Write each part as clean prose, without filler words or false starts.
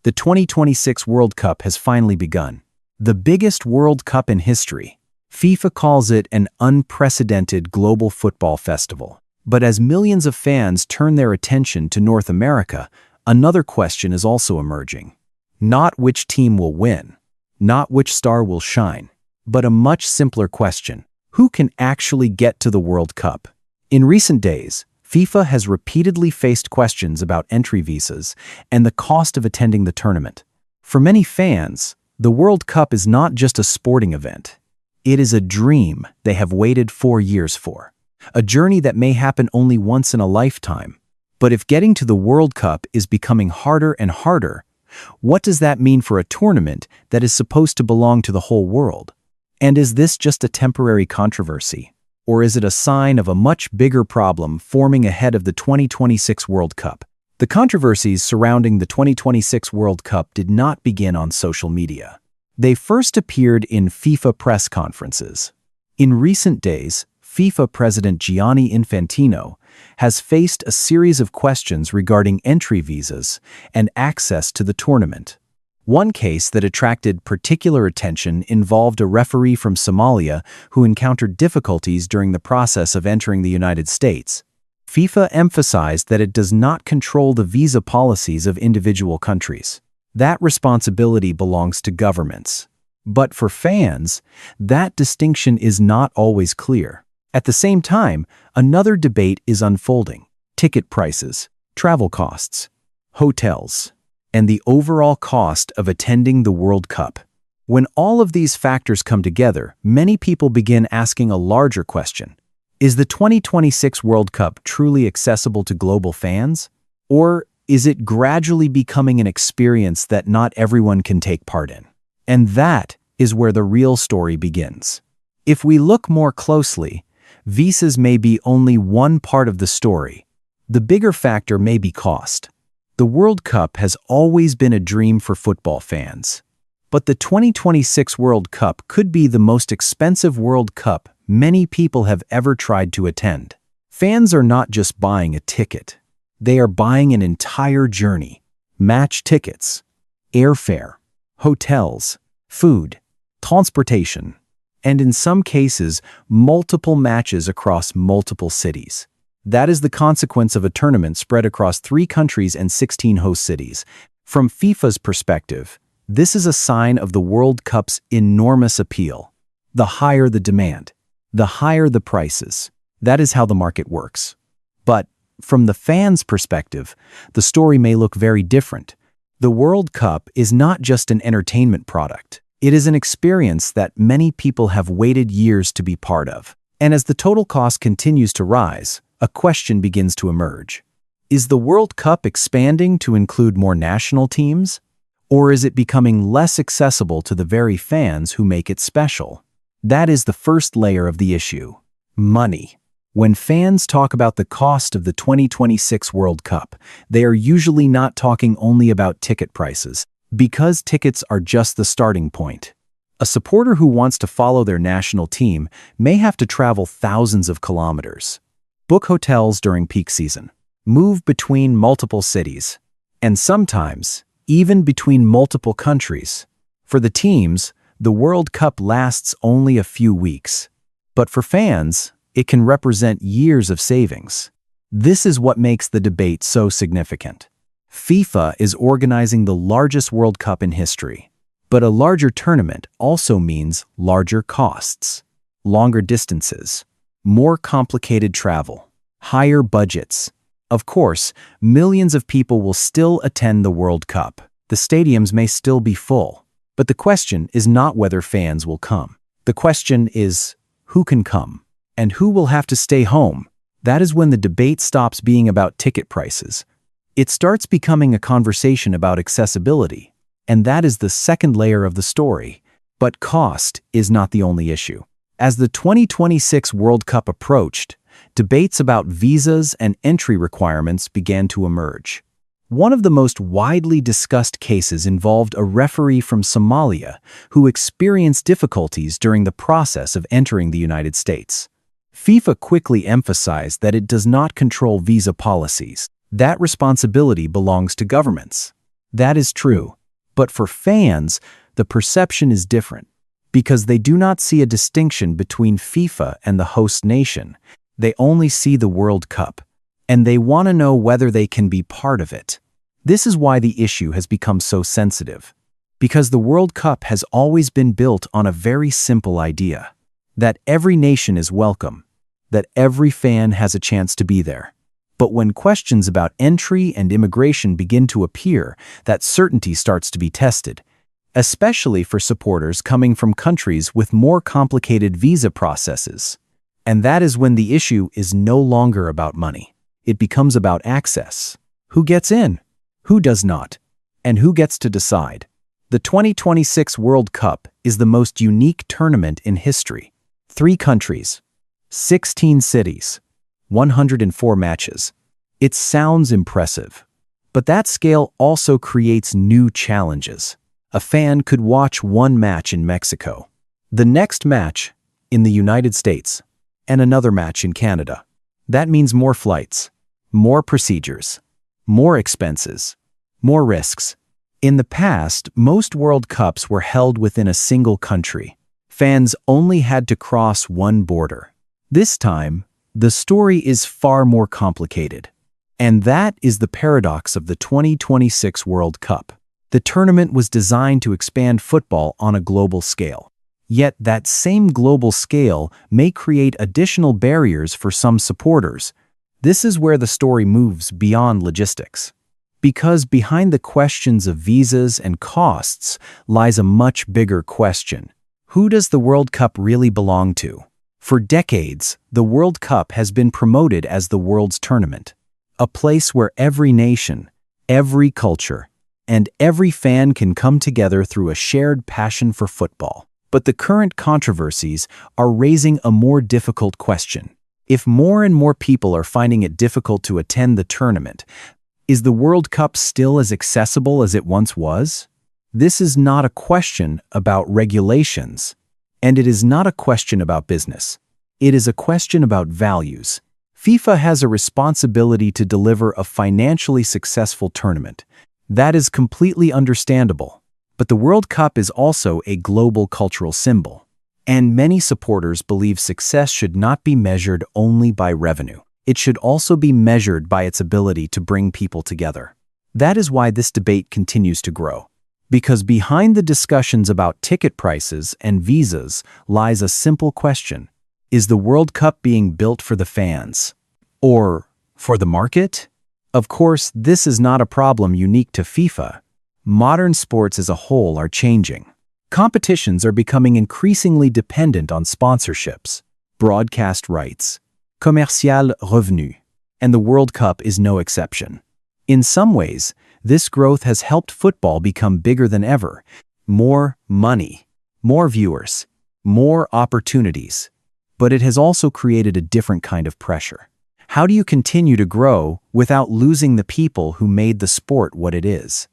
The 2026 World Cup has finally begun. The biggest World Cup in history. FIFA calls it an unprecedented global football festival. But as millions of fans turn their attention to North America, another question is also emerging. Not which team will win, not which star will shine, but a much simpler question. Who can actually get to the World Cup? In recent days, FIFA has repeatedly faced questions about entry visas and the cost of attending the tournament. For many fans, the World Cup is not just a sporting event. It is a dream they have waited 4 years for. A journey that may happen only once in a lifetime. But if getting to the World Cup is becoming harder and harder, what does that mean for a tournament that is supposed to belong to the whole world? And is this just a temporary controversy? Or is it a sign of a much bigger problem forming ahead of the 2026 World Cup? The controversies surrounding the 2026 World Cup did not begin on social media. They first appeared in FIFA press conferences. In recent days, FIFA President Gianni Infantino has faced a series of questions regarding entry visas and access to the tournament. One case that attracted particular attention involved a referee from Somalia who encountered difficulties during the process of entering the United States. FIFA emphasized that it does not control the visa policies of individual countries. That responsibility belongs to governments. But for fans, that distinction is not always clear. At the same time, another debate is unfolding: ticket prices, travel costs, hotels, and the overall cost of attending the World Cup. When all of these factors come together, many people begin asking a larger question. Is the 2026 World Cup truly accessible to global fans? Or is it gradually becoming an experience that not everyone can take part in? And that is where the real story begins. If we look more closely, visas may be only one part of the story. The bigger factor may be cost. The World Cup has always been a dream for football fans. But the 2026 World Cup could be the most expensive World Cup many people have ever tried to attend. Fans are not just buying a ticket. They are buying an entire journey. Match tickets, airfare, hotels, food, transportation, and in some cases, multiple matches across multiple cities. That is the consequence of a tournament spread across 3 countries and 16 host cities. From FIFA's perspective, this is a sign of the World Cup's enormous appeal. The higher the demand, the higher the prices. That is how the market works. But from the fans' perspective, the story may look very different. The World Cup is not just an entertainment product. It is an experience that many people have waited years to be part of. And as the total cost continues to rise, a question begins to emerge. Is the World Cup expanding to include more national teams? Or is it becoming less accessible to the very fans who make it special? That is the first layer of the issue: money. When fans talk about the cost of the 2026 World Cup, they are usually not talking only about ticket prices, because tickets are just the starting point. A supporter who wants to follow their national team may have to travel thousands of kilometers, book hotels during peak season, move between multiple cities, and sometimes even between multiple countries. For the teams, the World Cup lasts only a few weeks. But for fans, it can represent years of savings. This is what makes the debate so significant. FIFA is organizing the largest World Cup in history. But a larger tournament also means larger costs, longer distances, more complicated travel, higher budgets. Of course, millions of people will still attend the World Cup. The stadiums may still be full. But the question is not whether fans will come. The question is, who can come? And who will have to stay home? That is when the debate stops being about ticket prices. It starts becoming a conversation about accessibility. And that is the second layer of the story. But cost is not the only issue. As the 2026 World Cup approached, debates about visas and entry requirements began to emerge. One of the most widely discussed cases involved a referee from Somalia who experienced difficulties during the process of entering the United States. FIFA quickly emphasized that it does not control visa policies. That responsibility belongs to governments. That is true. But for fans, the perception is different. Because they do not see a distinction between FIFA and the host nation. They only see the World Cup. And they want to know whether they can be part of it. This is why the issue has become so sensitive. Because the World Cup has always been built on a very simple idea. That every nation is welcome. That every fan has a chance to be there. But when questions about entry and immigration begin to appear, that certainty starts to be tested. Especially for supporters coming from countries with more complicated visa processes. And that is when the issue is no longer about money. It becomes about access. Who gets in? Who does not? And who gets to decide? The 2026 World Cup is the most unique tournament in history. 3 countries, 16 cities, 104 matches. It sounds impressive. But that scale also creates new challenges. A fan could watch one match in Mexico, the next match in the United States, and another match in Canada. That means more flights, more procedures, more expenses, more risks. In the past, most World Cups were held within a single country. Fans only had to cross one border. This time, the story is far more complicated. And that is the paradox of the 2026 World Cup. The tournament was designed to expand football on a global scale. Yet that same global scale may create additional barriers for some supporters. This is where the story moves beyond logistics. Because behind the questions of visas and costs lies a much bigger question. Who does the World Cup really belong to? For decades, the World Cup has been promoted as the world's tournament. A place where every nation, every culture, and every fan can come together through a shared passion for football. But the current controversies are raising a more difficult question. If more and more people are finding it difficult to attend the tournament, is the World Cup still as accessible as it once was? This is not a question about regulations, and it is not a question about business. It is a question about values. FIFA has a responsibility to deliver a financially successful tournament. That is completely understandable. But the World Cup is also a global cultural symbol. And many supporters believe success should not be measured only by revenue. It should also be measured by its ability to bring people together. That is why this debate continues to grow. Because behind the discussions about ticket prices and visas lies a simple question. Is the World Cup being built for the fans? Or for the market? Of course, this is not a problem unique to FIFA. Modern sports as a whole are changing. Competitions are becoming increasingly dependent on sponsorships, broadcast rights, commercial revenu, and the World Cup is no exception. In some ways, this growth has helped football become bigger than ever. More money, more viewers, more opportunities. But it has also created a different kind of pressure. How do you continue to grow without losing the people who made the sport what it is?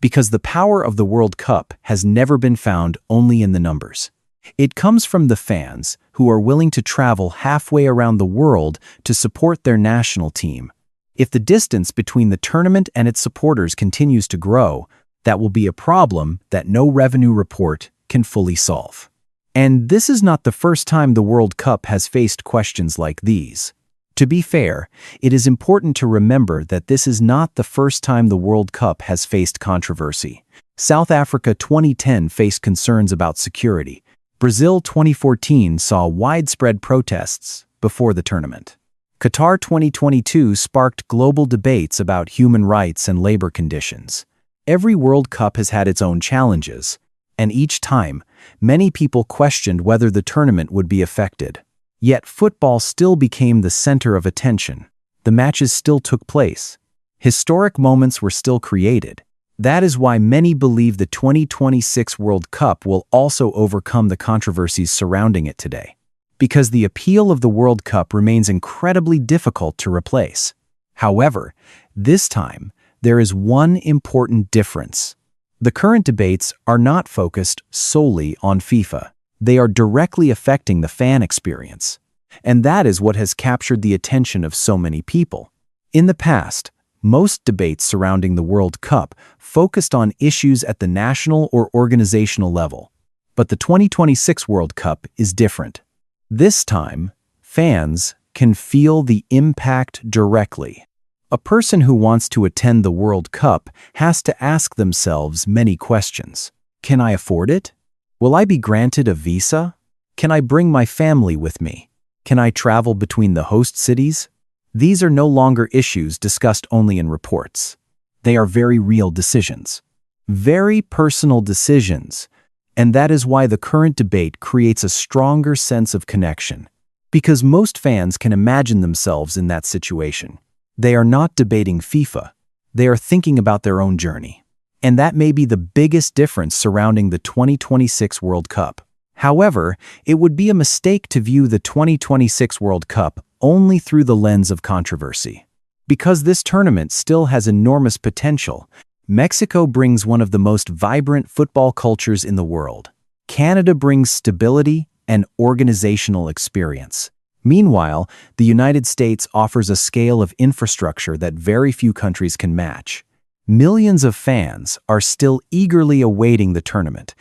Because the power of the World Cup has never been found only in the numbers. It comes from the fans who are willing to travel halfway around the world to support their national team. If the distance between the tournament and its supporters continues to grow, that will be a problem that no revenue report can fully solve. And this is not the first time the World Cup has faced questions like these. To be fair, it is important to remember that this is not the first time the World Cup has faced controversy. South Africa 2010 faced concerns about security. Brazil 2014 saw widespread protests before the tournament. Qatar 2022 sparked global debates about human rights and labor conditions. Every World Cup has had its own challenges, and each time, many people questioned whether the tournament would be affected. Yet football still became the center of attention. The matches still took place. Historic moments were still created. That is why many believe the 2026 World Cup will also overcome the controversies surrounding it today. Because the appeal of the World Cup remains incredibly difficult to replace. However, this time, there is one important difference. The current debates are not focused solely on FIFA. They are directly affecting the fan experience. And that is what has captured the attention of so many people. In the past, Most debates surrounding the World Cup focused on issues at the national or organizational level. But the 2026 World Cup is different. This time, fans can feel the impact directly. A person who wants to attend the World Cup has to ask themselves many questions. Can I afford it? Will I be granted a visa? Can I bring my family with me? Can I travel between the host cities? These are no longer issues discussed only in reports. They are very real decisions. Very personal decisions. And that is why the current debate creates a stronger sense of connection. Because most fans can imagine themselves in that situation. They are not debating FIFA. They are thinking about their own journey. And that may be the biggest difference surrounding the 2026 World Cup. However, it would be a mistake to view the 2026 World Cup only through the lens of controversy. Because this tournament still has enormous potential, Mexico brings one of the most vibrant football cultures in the world. Canada brings stability and organizational experience. Meanwhile, the United States offers a scale of infrastructure that very few countries can match. Millions of fans are still eagerly awaiting the tournament.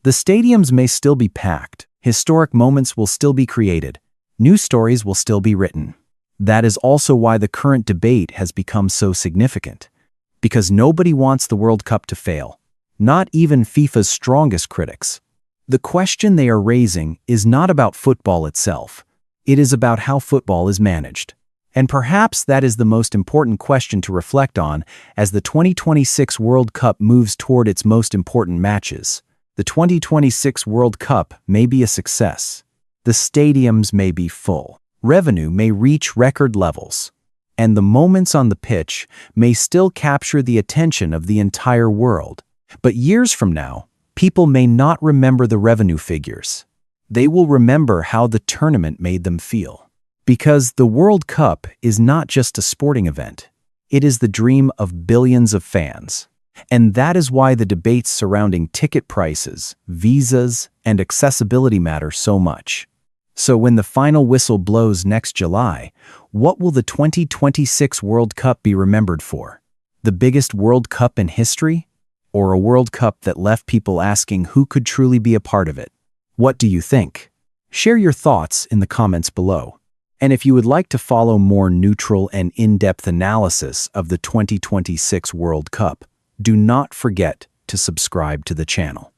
The stadiums may still be packed, historic moments will still be created, new stories will still be written. That is also why the current debate has become so significant. Because nobody wants the World Cup to fail, not even FIFA's strongest critics. The question they are raising is not about football itself. It is about how football is managed. And perhaps that is the most important question to reflect on as the 2026 World Cup moves toward its most important matches. The 2026 World Cup may be a success. The stadiums may be full. Revenue may reach record levels. And the moments on the pitch may still capture the attention of the entire world. But years from now, people may not remember the revenue figures. They will remember how the tournament made them feel. Because the World Cup is not just a sporting event. It is the dream of billions of fans. And that is why the debates surrounding ticket prices, visas, and accessibility matter so much. So when the final whistle blows next July, what will the 2026 World Cup be remembered for? The biggest World Cup in history? Or a World Cup that left people asking who could truly be a part of it? What do you think? Share your thoughts in the comments below. And if you would like to follow more neutral and in-depth analysis of the 2026 World Cup, do not forget to subscribe to the channel.